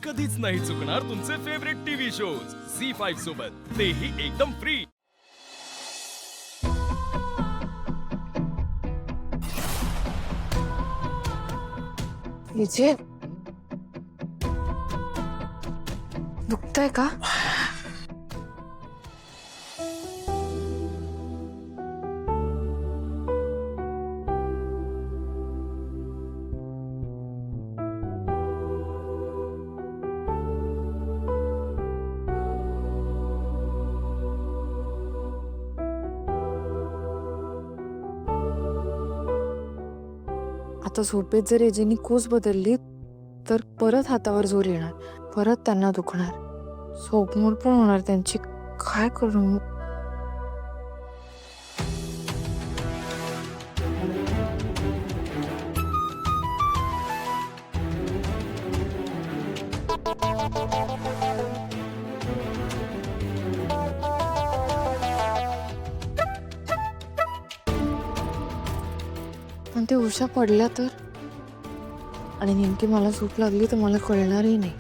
कधीच नाही चुकणार तुमचे फेवरेट टीव्ही शोज झी5 सोबत, तेही एकदम फ्री। विजय, दुखतंय का? आता झोपेत जर एजेनी कूस बदलली तर परत हातावर जोर येणार, परत त्यांना दुखणार, झोपमोड पण होणार त्यांची। काय करू? पण ते उषा पडल्या तर, आणि नेमकी मला झोप लागली तर मला कळणारही नाही।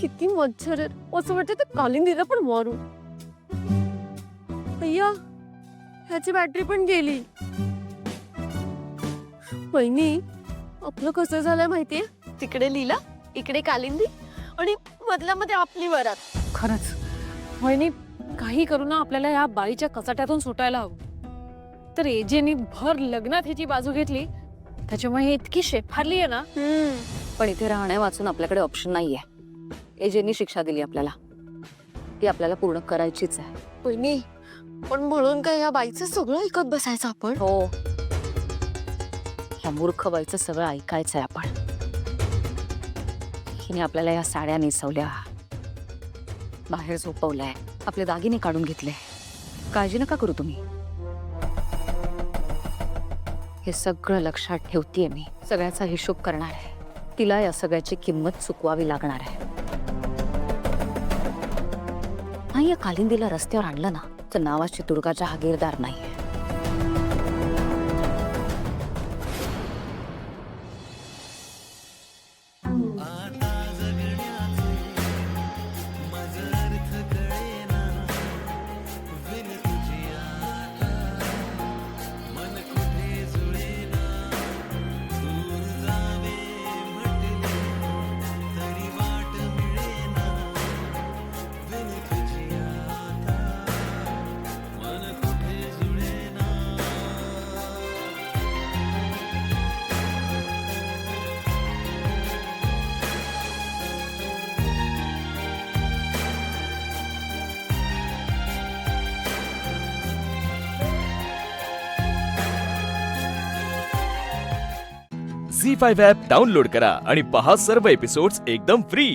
किती मच्छर आहेत, असं वाटतं तर कालिंदीला पण मारू। अय्या, ह्याची बॅटरी पण गेली। वहिनी, आपलं कसं झालंय माहितीये? तिकडे लीला, इकडे कालिंदी, आणि मधल्यामध्ये आपली वरात। खरंच वहिनी, काही करू ना आपल्याला या बाईच्या कचाट्यातून सुटायला हवं। तर एजेनी भर लग्नात ह्याची बाजू घेतली, त्याच्यामुळे ही इतकी शेफारली आहे ना। पण इथे राहण्या वाचून आपल्याकडे ऑप्शन नाहीये। एजेनी शिक्षा दिली आपल्याला, ती आपल्याला पूर्ण करायचीच आहे। वहिनी, पण म्हणून काय या बाईचं सगळं ऐकत बसायचं आपण? हो, ह्या मूर्ख बाईचं सगळं ऐकायचंय आपण। हिने आपल्याला या साड्या नेसवल्या, बाहेर झोपवलंय, आपले दागिने काढून घेतले। काळजी नका करू तुम्ही, हे सगळं लक्षात ठेवतेय मी, सगळ्याचा हिशोब करणार आहे। तिला या सगळ्याची किंमत चुकवावी लागणार आहे। नाही, या कालिंदीला रस्त्यावर आणलं ना तर नावाची दुर्गाच्या हागीरदार नाहीये। झी5 ॲप डाउनलोड करा आणि पहा सर्व एपिसोड्स एकदम फ्री।